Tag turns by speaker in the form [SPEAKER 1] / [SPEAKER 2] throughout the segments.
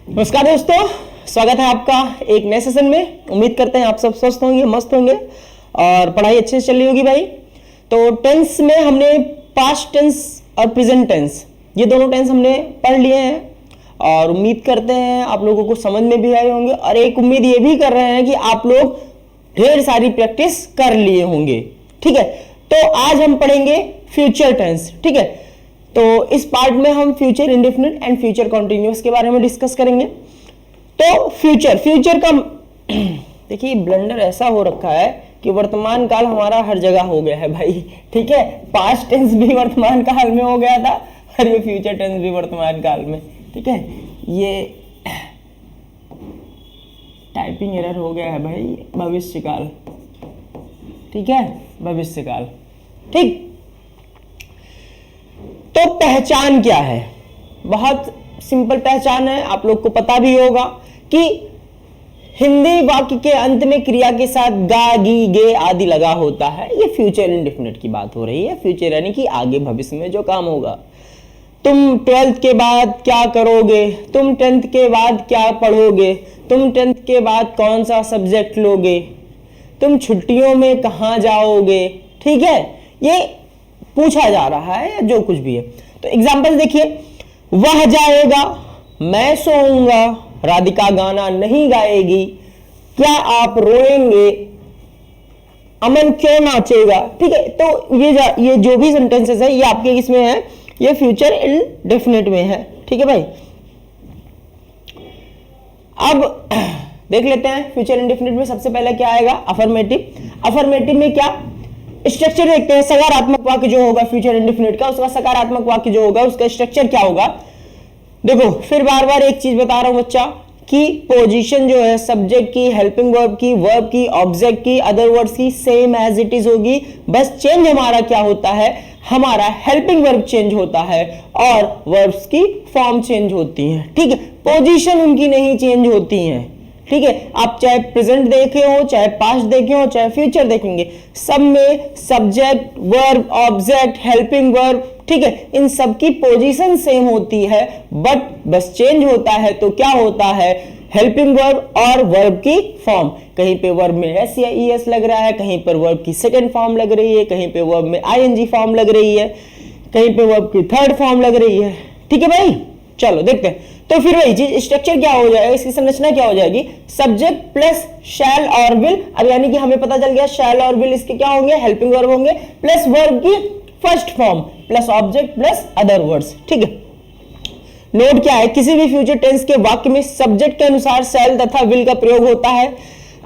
[SPEAKER 1] नमस्कार दोस्तों, स्वागत है आपका एक नए सेशन में। उम्मीद करते हैं आप सब स्वस्थ होंगे, मस्त होंगे और पढ़ाई अच्छे से चल रही होगी भाई। तो टेंस में हमने पास्ट टेंस और प्रेजेंट टेंस ये दोनों टेंस हमने पढ़ लिए हैं और उम्मीद करते हैं आप लोगों को समझ में भी आए होंगे और एक उम्मीद ये भी कर रहे हैं कि आप लोग ढेर सारी प्रैक्टिस कर लिए होंगे। ठीक है, तो आज हम पढ़ेंगे फ्यूचर टेंस। ठीक है, तो इस पार्ट में हम future indefinite and future continuous के बारे में डिस्कस करेंगे। तो फ्यूचर का देखिए ब्लंडर ऐसा हो रखा है कि वर्तमान काल हमारा हर जगह हो गया है भाई। ठीक है, पास्ट टेंस भी वर्तमान काल में हो गया था और ये फ्यूचर टेंस भी वर्तमान काल में। ठीक है, ये टाइपिंग एरर हो गया है भाई, भविष्य काल। ठीक है, भविष्य काल। ठीक, तो पहचान क्या है? बहुत सिंपल पहचान है, आप लोग को पता भी होगा कि हिंदी वाक्य के अंत में क्रिया के साथ गा, गी, गे आदि लगा होता है। ये फ्यूचर इंडेफिनिट की बात हो रही है। फ्यूचर यानी कि आगे भविष्य में जो काम होगा। तुम 12th के बाद क्या करोगे, तुम 10th के बाद क्या पढ़ोगे, तुम 10th के बाद कौन सा सब्जेक्ट लोगे, तुम छुट्टियों में कहाँ जाओगे। ठीक है, ये पूछा जा रहा है या जो कुछ भी है। तो एग्जांपल देखिए, वह जाएगा, मैं सोऊंगा, राधिका गाना नहीं गाएगी, क्या आप रोएंगे, अमन क्यों नाचेगा। ठीक है, तो ये जो भी सेंटेंसेस है ये आपके किसमें है? ये फ्यूचर इंडेफिनिट में है। ठीक है भाई, अब देख लेते हैं फ्यूचर इंडेफिनिट में सबसे पहले क्या आएगा? अफर्मेटिव। अफर्मेटिव में क्या स्ट्रक्चर देखते हैं? सकारात्मक वाक्य जो होगा फ्यूचर इंडेफिनिट का, उसका सकारात्मक वाक्य जो होगा उसका स्ट्रक्चर क्या होगा? देखो, फिर बार बार एक चीज बता रहा हूं बच्चा कि पोजीशन जो है सब्जेक्ट की, हेल्पिंग वर्ब की, वर्ब की, ऑब्जेक्ट की, अदर वर्ड्स की सेम एज इट इज होगी। बस चेंज हमारा क्या होता है? हमारा हेल्पिंग वर्ब चेंज होता है और वर्ब्स की फॉर्म चेंज होती है। ठीक है, पोजीशन उनकी नहीं चेंज होती है। ठीक है, आप चाहे प्रेजेंट देखे हो, चाहे पास्ट देखे हो, चाहे फ्यूचर देखेंगे, सब में subject, verb, object, helping verb, ठीक है, इन सब की पोजीशन सेम होती है, बट बस चेंज होता है। तो क्या होता है? हेल्पिंग वर्ब और वर्ब की फॉर्म। कहीं पे वर्ब में एस या ईएस लग रहा है, कहीं पर वर्ब की सेकंड फॉर्म लग रही है, कहीं पे वर्ब में आईएनजी फॉर्म लग रही है, कहीं पे वर्ब की थर्ड फॉर्म लग रही है। ठीक है भाई, चलो देखते हैं। तो फिर वही चीज स्ट्रक्चर क्या हो जाएगा, इसकी संरचना क्या हो जाएगी? सब्जेक्ट प्लस शैल और विल। अब यानी कि हमें पता चल गया शैल और विल इसके क्या होंगे? हेल्पिंग वर्ब होंगे, प्लस वर्ब की first form, plus object, plus other words. ठीक है, नोट क्या है? किसी भी फ्यूचर टेंस के वाक्य में सब्जेक्ट के अनुसार शैल तथा विल का प्रयोग होता है,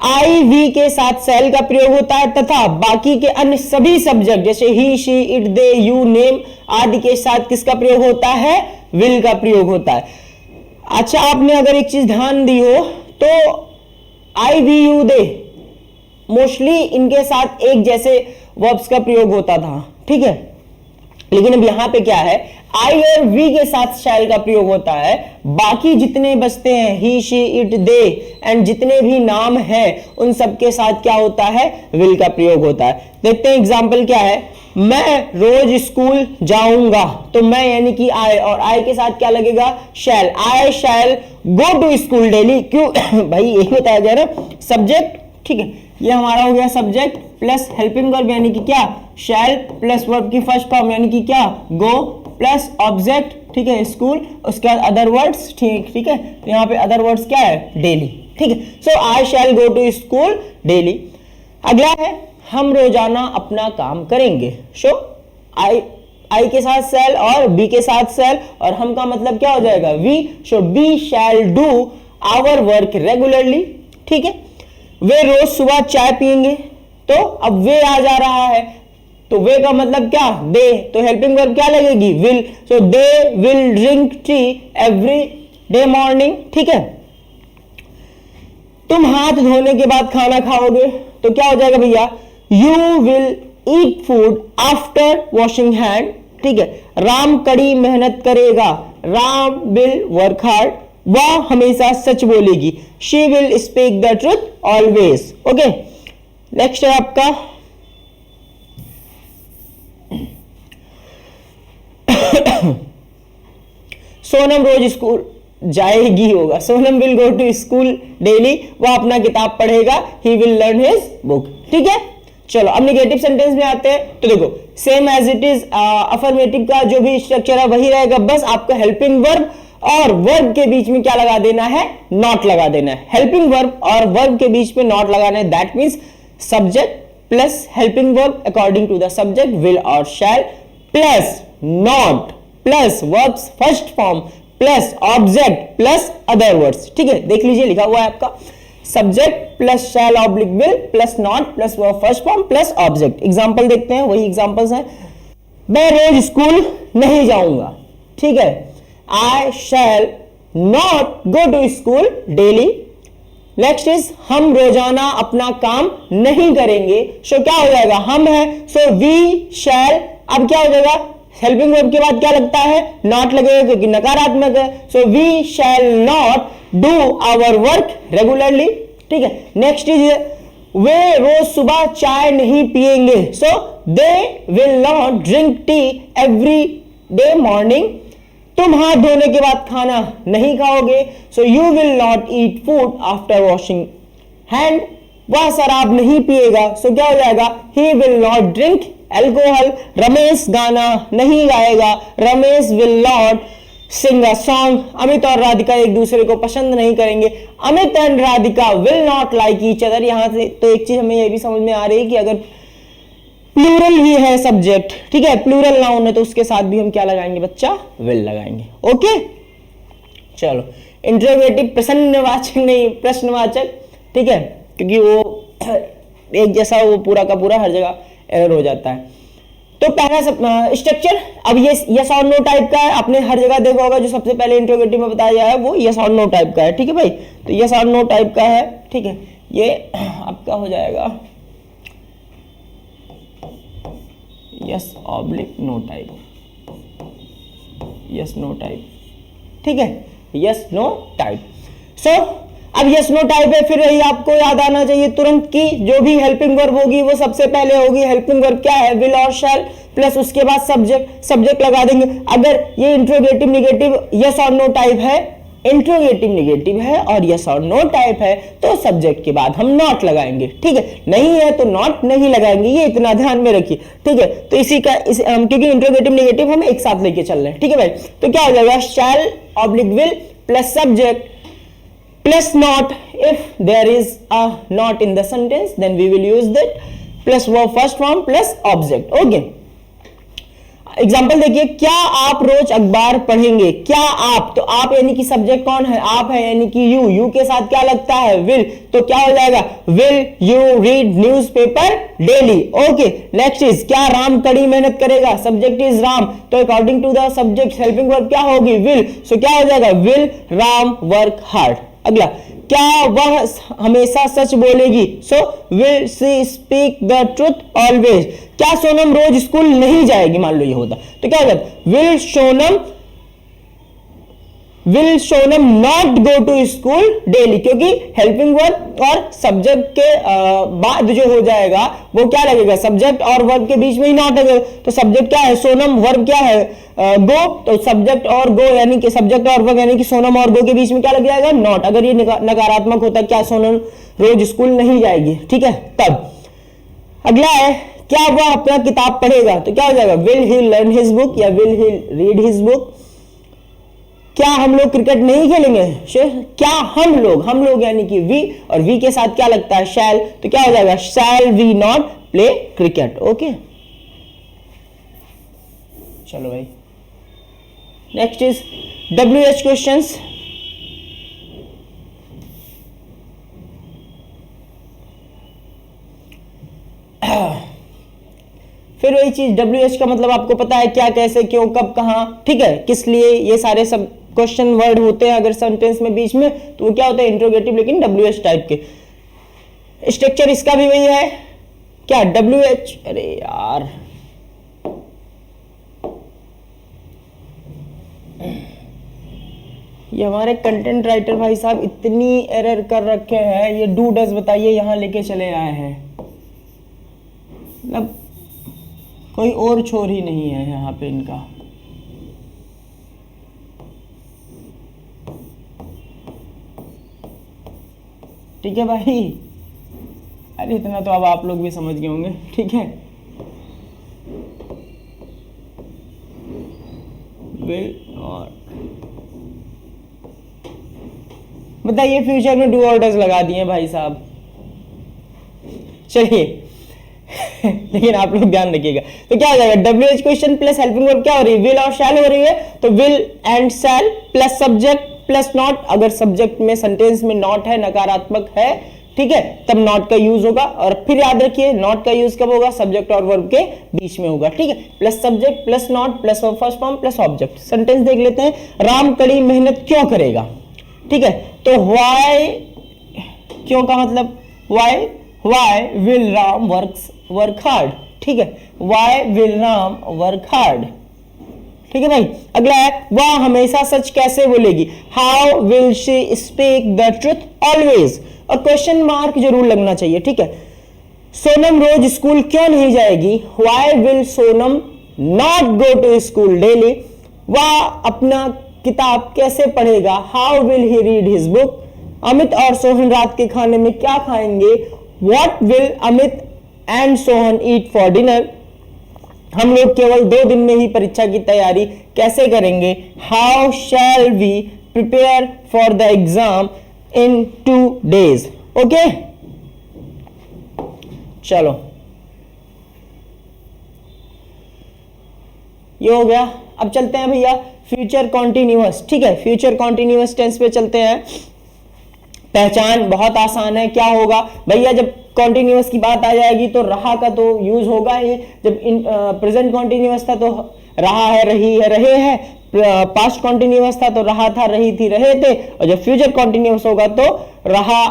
[SPEAKER 1] आई वी के साथ शैल का प्रयोग होता है तथा बाकी के अन्य सभी सब्जेक्ट जैसे ही, she, it, they, you, name आदि के साथ किसका प्रयोग होता है? विल का प्रयोग होता है। अच्छा, आपने अगर एक चीज ध्यान दी हो तो आई, वी, यू, दे मोस्टली इनके साथ एक जैसे वर्ब्स का प्रयोग होता था। ठीक है, लेकिन अब यहां पे क्या है? आई और वी के साथ शैल का प्रयोग होता है। बाकी जितने बचते हैं ही, शी, इट, दे एंड जितने भी नाम हैं उन सब के साथ क्या होता है? विल का प्रयोग होता है। देखते हैं एग्जांपल क्या है। मैं रोज स्कूल जाऊंगा, तो मैं यानी कि आई, और आई के साथ क्या लगेगा? शैल। आई शैल गो टू स्कूल डेली। क्यों भाई, यही बताया जा रहा है सब्जेक्ट। ठीक है, ये हमारा हो गया सब्जेक्ट प्लस हेल्पिंग वर्ब यानी कि क्या? शैल, प्लस वर्ब की फर्स्ट फॉर्म यानी कि क्या? गो, प्लस ऑब्जेक्ट, ठीक है, स्कूल, उसके बाद अदर वर्ड्स। ठीक है, यहाँ पे अदर वर्ड्स क्या है? डेली। ठीक है, सो आई शैल गो टू स्कूल डेली। अगला है हम रोजाना अपना काम करेंगे। सो आई के साथ शैल और बी के साथ शैल, और हम का मतलब क्या हो जाएगा? We. So we shall do our work regularly. ठीक है, वे रोज सुबह चाय पियेंगे, तो अब वे आ जा रहा है, तो वे का मतलब क्या? दे। तो हेल्पिंग वर्ब क्या लगेगी? Will. So they will drink tea every day morning. ठीक है, तुम हाथ धोने के बाद खाना खाओगे, तो क्या हो जाएगा भैया? You will eat food after washing hand. ठीक है, राम कड़ी मेहनत करेगा, राम विल वर्क हार्ड। वह हमेशा सच बोलेगी, she will speak the truth always. Okay, next है आपका सोनम रोज स्कूल जाएगी होगा, Sonam will go to school daily, वो अपना किताब पढ़ेगा, he will learn his book. ठीक है, चलो अब निगेटिव सेंटेंस में आते हैं। तो देखो same as it is affirmative का जो भी स्ट्रक्चर है वही रहेगा, बस आपको हेल्पिंग वर्ब और वर्ब के बीच में क्या लगा देना है, नॉट लगा देना है। हेल्पिंग वर्ब और वर्ब के बीच में नॉट लगाना है, that means subject plus helping verb according to the subject will और shall plus not plus verbs first form plus object plus other words. ठीक है, देख लीजिए लिखा हुआ है आपका subject plus shall oblique will plus not plus verb first form plus object. Example देखते हैं, वही एग्जांपल्स हैं। मैं रोज स्कूल नहीं जाऊंगा। ठीक है, I shall not go to school daily. Next is हम रोजाना अपना काम नहीं करेंगे। सो क्या हो जाएगा, हम है, सो वी शैल, अब क्या हो जाएगा, हेल्पिंग वर्ब के बाद क्या लगता है, नॉट लगेगा क्योंकि नकारात्मक है। So we shall not do our work regularly. ठीक है, नेक्स्ट इज वे रोज सुबह चाय नहीं पिएंगे। So they will not drink tea every day morning. तुम हाथ धोने के बाद खाना नहीं खाओगे। So you will not eat food after washing hand. वह शराब नहीं पिएगा। सो क्या हो जाएगा, he will not drink alcohol. Ramesh गाना नहीं गाएगा। Ramesh will not sing a song. Amit और राधिका एक दूसरे को पसंद नहीं करेंगे। Amit and Radhika will not like each other. यहां से तो एक चीज हमें यह भी समझ में आ रही है कि अगर प्लूरल ही है सब्जेक्ट, ठीक है, प्लूरल नाउन है, तो उसके साथ भी हम क्या लगाएंगे बच्चा, विल लगाएंगे। ओके, चलो इंटरोगेटिव प्रश्नवाचक नहीं प्रश्नवाचक, ठीक है, क्योंकि वो एक जैसा वो पूरा का पूरा हर जगह एरर हो जाता है। तो पहला स्ट्रक्चर अब ये यस और नो टाइप का है। आपने हर जगह देखा होगा जो सबसे पहले इंटरोगेटिव में बताया गया है वो यस और नो टाइप का है। ठीक है भाई, तो यस और नो टाइप का है। ठीक है, ये आपका हो जाएगा yes oblique no type, yes no type. ठीक है, यस नो टाइप। सो अब यस नो टाइप है, फिर यही आपको याद आना चाहिए तुरंत कि जो भी हेल्पिंग वर्ब होगी वो सबसे पहले होगी। हेल्पिंग वर्ब क्या है, विल और शैल प्लस उसके बाद सब्जेक्ट लगा देंगे। अगर ये इंट्रोगेटिव निगेटिव यस और नो टाइप है, इंट्रोगेटिव निगेटिव है और यस और नो टाइप है, तो सब्जेक्ट के बाद हम नॉट लगाएंगे। ठीक है, नहीं है तो नॉट नहीं लगाएंगे, ये इतना ध्यान में रखिए। ठीक है, तो इसी का क्योंकि इंट्रोगेटिव निगेटिव हम एक साथ लेके चल रहे हैं। ठीक है भाई, तो क्या हो जाएगा, shall oblique will plus subject plus not. If there is a not in the sentence, then we will use that plus verb first form plus object. Okay, example देखिए, क्या आप रोज अखबार पढ़ेंगे। क्या आप, तो आप यानी कि सब्जेक्ट कौन है, आप है, यानी कि यू के साथ क्या लगता है, विल, तो क्या हो जाएगा, will you read newspaper daily. Okay, next is क्या राम कड़ी मेहनत करेगा, सब्जेक्ट इज राम, तो according to the subject helping verb क्या होगी, विल। सो क्या हो जाएगा, विल राम वर्क हार्ड। अगला, क्या वह हमेशा सच बोलेगी, so will see speak the truth always. क्या सोनम रोज स्कूल नहीं जाएगी, मान लो ये होता, तो क्या होगा, will Sonam not go to school daily, क्योंकि हेल्पिंग वर्ब और सब्जेक्ट के बाद जो हो जाएगा वो क्या लगेगा, सब्जेक्ट और वर्ब के बीच में ही नॉट लगेगा। तो सब्जेक्ट क्या है, सोनम, वर्ब क्या है, गो, तो सब्जेक्ट और गो यानी कि सब्जेक्ट और वर्ब यानी कि सोनम और गो के बीच में क्या लग जाएगा, नॉट। अगर ये नकारात्मक होता, क्या सोनम रोज स्कूल नहीं जाएगी, ठीक है, तब। अगला है, क्या वह अपना किताब पढ़ेगा, तो क्या हो जाएगा, will he learn his book या will he read his book. क्या हम लोग क्रिकेट नहीं खेलेंगे, क्या हम लोग यानी कि वी, और वी के साथ क्या लगता है, शैल, तो क्या हो जाएगा, shall we not play cricket. Okay, चलो भाई, नेक्स्ट इज WH क्वेश्चंस। फिर वही चीज, WH का मतलब आपको पता है, क्या, कैसे, क्यों, कब, कहां, ठीक है, किस लिए, ये सारे सब क्वेश्चन वर्ड होते हैं अगर सेंटेंस में बीच में, तो वो क्या होता है, इंट्रोगेटिव, लेकिन WH टाइप के। स्ट्रक्चर इसका भी वही है, क्या, WH, अरे यार ये हमारे कंटेंट राइटर भाई साहब इतनी एरर कर रखे हैं, ये डू डज बताइए यहां लेके चले आए हैं, मतलब कोई और छोर ही नहीं है यहाँ पे इनका। ठीक है भाई, अरे इतना तो अब आप लोग भी समझ गए होंगे, ठीक है। विल और बताइए, फ्यूचर में डू ऑर्डर्स लगा दिए भाई साहब, चलिए लेकिन आप लोग ध्यान रखिएगा। तो क्या हो जाएगा, WH question plus helping verb क्या हो रही है, विल और शैल हो रही है, तो will and shall plus subject plus not. अगर सब्जेक्ट में सेंटेंस में नॉट है, नकारात्मक है, ठीक है, तब नॉट का यूज होगा। और फिर याद रखिए नॉट का यूज कब होगा, सब्जेक्ट और वर्ब के बीच में होगा, ठीक है। Plus subject plus not plus verb first form plus object. Sentence देख लेते हैं, राम कड़ी मेहनत क्यों करेगा, ठीक है। तो व्हाई, क्यों का मतलब why, why will Ram work hard, ठीक है, why will Ram work hard, ठीक है भाई। अगला है, वह हमेशा सच कैसे बोलेगी, how will she speak the truth always. और क्वेश्चन मार्क जरूर लगना चाहिए, ठीक है। सोनम रोज स्कूल क्यों नहीं जाएगी, why will Sonam not go to school daily. वह अपना किताब कैसे पढ़ेगा, how will he read his book. Amit और सोहन रात के खाने में क्या खाएंगे, what will Amit and Sohan eat for dinner. हम लोग केवल 2 दिन में ही परीक्षा की तैयारी कैसे करेंगे, how shall we prepare for the exam in 2 days। Okay, चलो ये हो गया। अब चलते हैं भैया फ्यूचर कॉन्टिन्यूअस, ठीक है, फ्यूचर कॉन्टिन्यूअस टेंस पे चलते हैं। पहचान बहुत आसान है, क्या होगा भैया, जब कॉन्टिन्यूअस की बात आ जाएगी तो रहा का तो यूज होगा ही। जब प्रेजेंट कॉन्टिन्यूअस था तो रहा है, रही है, रहे हैं। पास्ट कॉन्टिन्यूअस था तो रहा था, रही थी, रहे थे। और जब फ्यूचर कॉन्टिन्यूअस होगा तो रहा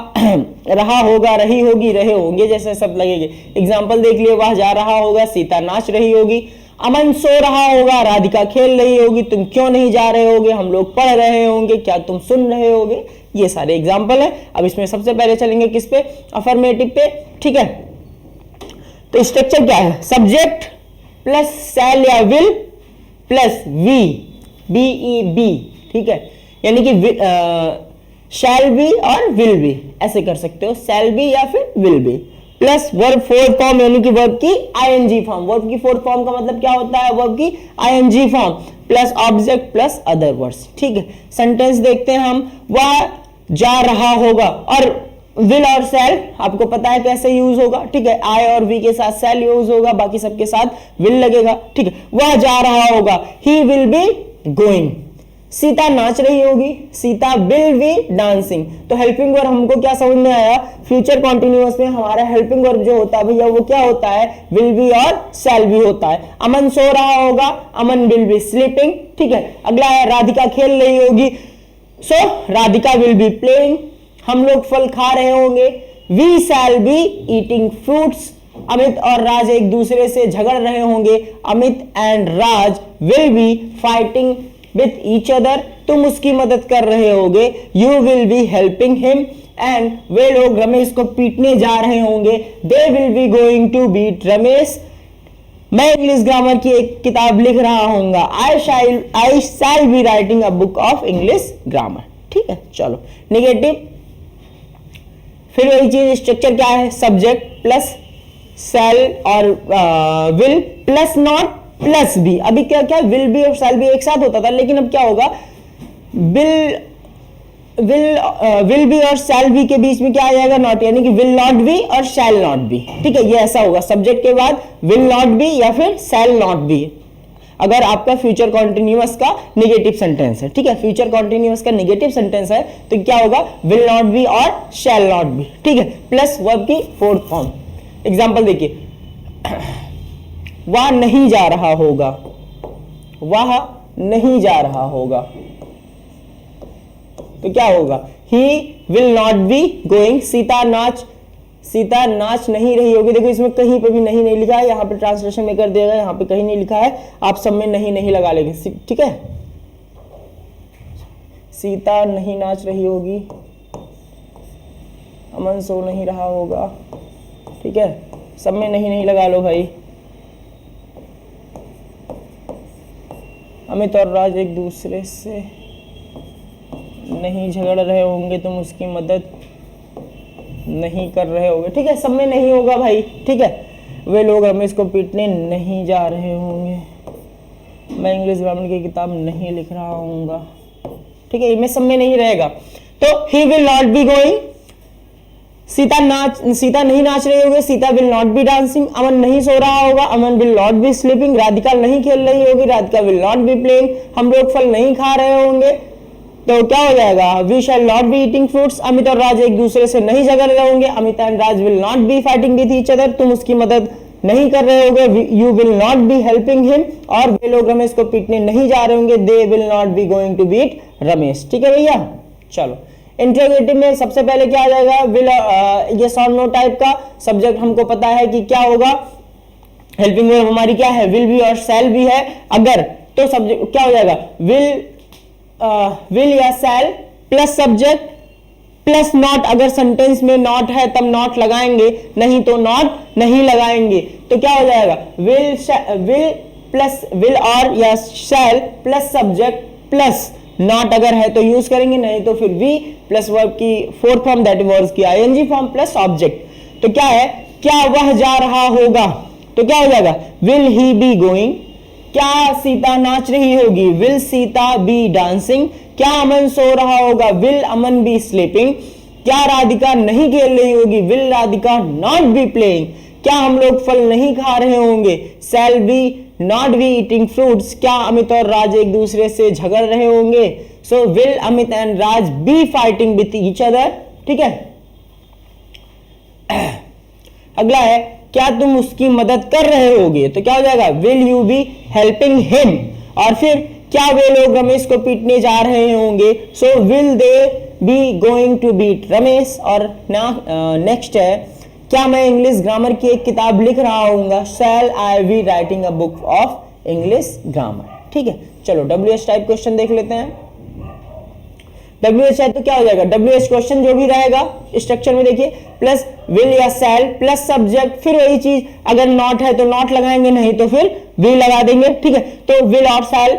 [SPEAKER 1] रहा होगा, रही होगी, रहे होंगे जैसे सब लगेंगे। एग्जाम्पल देख लिए, वह जा रहा होगा, सीता नाच रही होगी। अमन सो रहा होगा, राधिका खेल रही होगी। तुम क्यों नहीं जा रहे होगे, हम लोग पढ़ रहे होंगे। क्या तुम सुन रहे होगे। ये सारे एग्जाम्पल है। अब इसमें सबसे पहले चलेंगे किस पे, अफर्मेटिव पे, ठीक है। तो स्ट्रक्चर क्या है, सब्जेक्ट प्लस शैल या विल प्लस वी, BEB, ठीक है। यानी कि शैल बी और विल बी, ऐसे कर सकते हो, शैल बी या फिर will be, plus verb fourth form यानी कि वर्ब की ING फॉर्म। वर्ब की फोर्थ फॉर्म का मतलब क्या होता है, वर्ब की ING form plus object plus other words, ठीक है। सेंटेंस देखते हैं हम, वह जा रहा होगा, और विल और शैल आपको पता है कैसे यूज होगा, ठीक है। आई और वी के साथ शैल यूज होगा, बाकी सबके साथ विल लगेगा, ठीक है। वह जा रहा होगा, he will be going. Sita नाच रही होगी, सीता विल बी डांसिंग। तो हेल्पिंग वर्ब हमको क्या समझ में आया, फ्यूचर कॉन्टिन्यूअस में हमारा हेल्पिंग वर्ब जो होता है भैया वो क्या होता है, विल बी और शैल बी होता है। अमन सो रहा होगा, अमन विल बी स्लीपिंग, ठीक है। अगला है, राधिका खेल रही होगी, so Radhika will be playing. हम लोग फल खा रहे होंगे, we shall be eating fruits. Amit और राज एक दूसरे से झगड़ रहे होंगे, Amit and Raj will be fighting with each other. तुम उसकी मदद कर रहे होगे, you will be helping him. And वे लोग रमेश को पीटने जा रहे होंगे, they will be going to beat Ramesh. मैं इंग्लिश ग्रामर की एक किताब लिख रहा हूंगा, I shall be writing a book of English grammar, ठीक है। चलो नेगेटिव, फिर वही चीज, स्ट्रक्चर क्या है, सब्जेक्ट प्लस शैल और will plus not plus be. अभी क्या क्या विल बी और शैल बी एक साथ होता था, लेकिन अब क्या होगा, विल बी और शैल बी के बीच में क्या आ जाएगा, नॉट, यानी कि विल नॉट बी और शैल नॉट बी, ठीक है। ये ऐसा होगा, सब्जेक्ट के बाद विल नॉट बी या फिर शैल नॉट बी, अगर आपका फ्यूचर कॉन्टिन्यूअस का नेगेटिव सेंटेंस है, ठीक है। फ्यूचर कॉन्टिन्यूअस का नेगेटिव सेंटेंस है तो क्या होगा, विल नॉट बी और शैल नॉट बी, ठीक है, प्लस वर्ब की फोर्थ फॉर्म। एग्जांपल देखिए, वह नहीं जा रहा होगा, वह नहीं जा रहा होगा, तो क्या होगा, ही will not be going. Sita नाच नहीं रही होगी। देखो इसमें कहीं पे भी नहीं लिखा है, यहाँ पे ट्रांसलेशन में कर देगा, यहाँ पे कहीं नहीं लिखा है, आप सब में नहीं लगा लेंगे, ठीक है। सीता नहीं नाच रही होगी, अमन सो नहीं रहा होगा, ठीक है, सब में नहीं लगा लो भाई। अमित और राज एक दूसरे से नहीं झगड़ रहे होंगे, तुम उसकी मदद नहीं कर रहे होंगे, ठीक है, सब में नहीं होगा भाई, ठीक है। वे लोग रमेश को पीटने नहीं जा रहे होंगे, मैं इंग्लिश ग्रामर की किताब नहीं लिख रहा हूँगा, ठीक है, इनमें सब में नहीं रहेगा। तो he will not be going, Sita नहीं नाच रही होगी, Sita will not be dancing, Aman नहीं सो रहा होगा, Aman will not be sleeping, Radhika नहीं खेल रही होगी, Radhika will not be playing, हम लोग फल नहीं खा रहे होंगे, तो क्या हो जाएगा, we shall not be eating fruits, Amit और राज एक दूसरे से नहीं झगड़ रहे होंगे, Amit and Raj will not be fighting with each other, तुम उसकी मदद नहीं कर रहे होगे, you will not be helping him, और वे लोग रमेश को पीटने नहीं जा रहे होंगे, they will not be going to beat Ramesh, ठीक है भैया। चलो इंट्रोगेटिव में सबसे पहले क्या आ जाएगा, विल, यस और नो टाइप का सब्जेक्ट हमको पता है कि क्या होगा, हेल्पिंग वर्ब हमारी क्या है, विल भी और शैल भी है, अगर तो सब्जेक्ट क्या हो जाएगा, विल या शैल प्लस सब्जेक्ट प्लस नॉट, अगर सेंटेंस में नॉट है तब नॉट लगाएंगे, नहीं तो नॉट नहीं लगाएंगे, तो क्या हो जाएगा, विल प्लस विल और या शैल प्लस सब्जेक्ट प्लस नॉट, अगर है तो यूज करेंगे, नहीं तो फिर वी प्लस वर्ब की फोर्थ फॉर्म दैट वर्ब की आईएनजी फॉर्म प्लस ऑब्जेक्ट। तो क्या है, क्या वह जा रहा होगा, तो क्या हो जाएगा, विल ही बी गोइंग, क्या सीता नाच रही होगी, विल सीता बी डांसिंग, क्या अमन सो रहा होगा, विल अमन बी स्लीपिंग, क्या राधिका नहीं खेल रही होगी, will Radhika not be playing, क्या हम लोग फल नहीं खा रहे होंगे, shall be not be eating fruits, क्या अमित और राज एक दूसरे से झगड़ रहे होंगे, so will Amit and Raj B fighting with each other, ठीक है। अगला है, क्या तुम उसकी मदद कर रहे होगे, तो क्या हो जाएगा, will you B helping him, और फिर क्या वे लोग रमेश को पीटने जा रहे होंगे, so will they be going to beat Ramesh, और नेक्स्ट है, क्या मैं इंग्लिश ग्रामर की एक किताब लिख रहा हूँ, shall I be writing a book of English grammar, ठीक है। चलो WH टाइप क्वेश्चन देख लेते हैं। WH है तो क्या हो जाएगा, WH क्वेश्चन जो भी रहेगा स्ट्रक्चर में देखिए, प्लस विल या शैल प्लस सब्जेक्ट, फिर वही चीज, अगर नॉट है तो नॉट लगाएंगे, नहीं तो फिर विल लगा देंगे, ठीक है। तो विल और shall,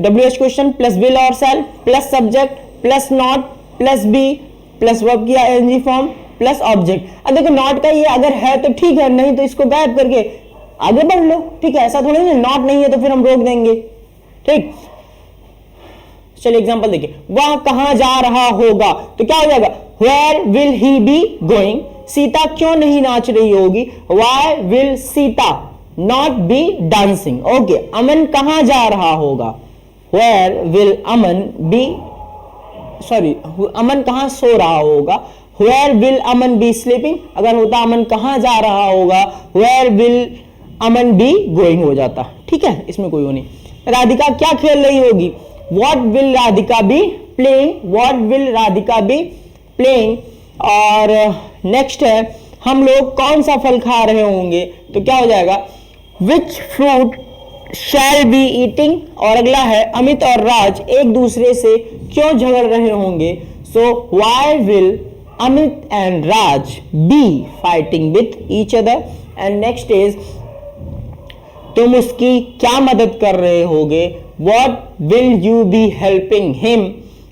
[SPEAKER 1] WH question plus will और shall plus subject plus not plus be plus verb की आईएनजी फॉर्म प्लस ऑब्जेक्ट। अब देखो नॉट का ये अगर है तो ठीक है, नहीं तो इसको गायब करके आगे बढ़ लो, ठीक है, ऐसा थोड़ी ना, नॉट नहीं है तो फिर हम रोक देंगे, ठीक। चलिए एग्जांपल देखिए, वह कहां जा रहा होगा, तो क्या हो जाएगा, where will he be going, Sita क्यों नहीं नाच रही होगी, why will Sita not be dancing, okay. Aman कहां जा रहा होगा, where will Aman be, sorry, Aman कहां सो रहा होगा, where will Aman be sleeping, अगर होता अमन कहां जा रहा होगा, where will Aman be going हो जाता, ठीक है, इसमें कोई वो नहीं। राधिका क्या खेल रही होगी, what will Radhika be playing, what will Radhika be playing, और नेक्स्ट है, हम लोग कौन सा फल खा रहे होंगे, तो क्या हो जाएगा, which fruit shell be eating, और अगला है, अमित और राज एक दूसरे से क्यों झगड़ रहे होंगे, so why will Amit and Raj B fighting with each other, and next is, तुम उसकी क्या मदद कर रहे होगे, what will you B helping him,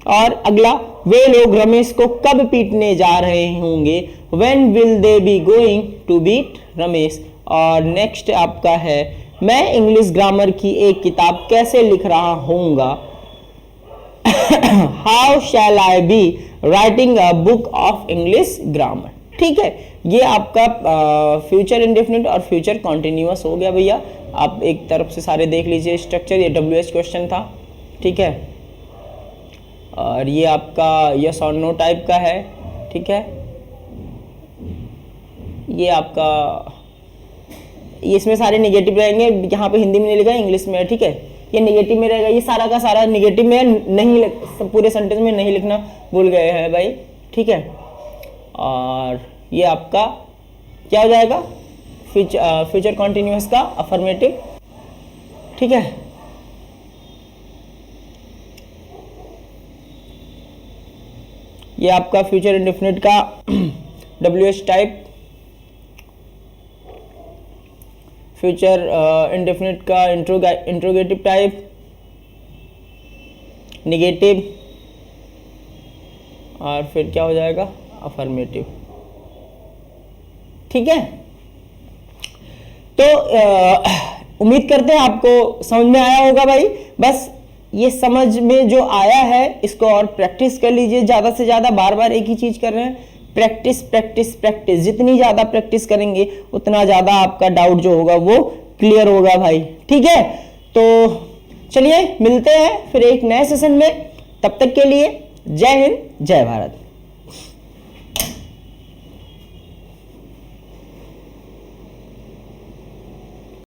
[SPEAKER 1] और अगला, वे लोग रमेश को कब पीटने जा रहे होंगे, when will they be going to beat Ramesh, और नेक्स्ट आपका है, मैं इंग्लिश ग्रामर की एक किताब कैसे लिख रहा हूँगा, how shall I be writing a book of English grammar, ठीक है। ये आपका फ्यूचर इंडेफिनिट और फ्यूचर कॉन्टिन्यूअस हो गया भैया, आप एक तरफ से सारे देख लीजिए स्ट्रक्चर, ये WH क्वेश्चन था, ठीक है, और ये आपका यस और नो टाइप का है, ठीक है, ये आपका, ये इसमें सारे नेगेटिव रहेंगे, यहाँ पे हिंदी में नहीं लिखा है, इंग्लिश में है, ठीक है, ये नेगेटिव में रहेगा, ये सारा का सारा नेगेटिव में नहीं, पूरे सेंटेंस में नहीं लिखना भूल गए हैं भाई, ठीक है। और ये आपका क्या हो जाएगा, फ्यूचर कॉन्टिन्यूअस का अफर्मेटिव, ठीक है। ये आपका फ्यूचर इंडेफिनिट का WH टाइप, फ्यूचर इंडेफिनिट का इंट्रोगेटिव टाइप, नेगेटिव, और फिर क्या हो जाएगा, अफर्मेटिव, ठीक है, तो उम्मीद करते हैं आपको समझ में आया होगा भाई। बस ये समझ में जो आया है इसको और प्रैक्टिस कर लीजिए, ज्यादा से ज्यादा। बार बार एक ही चीज कर रहे हैं, प्रैक्टिस प्रैक्टिस प्रैक्टिस। जितनी ज्यादा प्रैक्टिस करेंगे उतना ज्यादा आपका डाउट जो होगा वो क्लियर होगा भाई, ठीक है। तो चलिए मिलते हैं फिर एक नए सेशन में, तब तक के लिए जय हिंद जय भारत।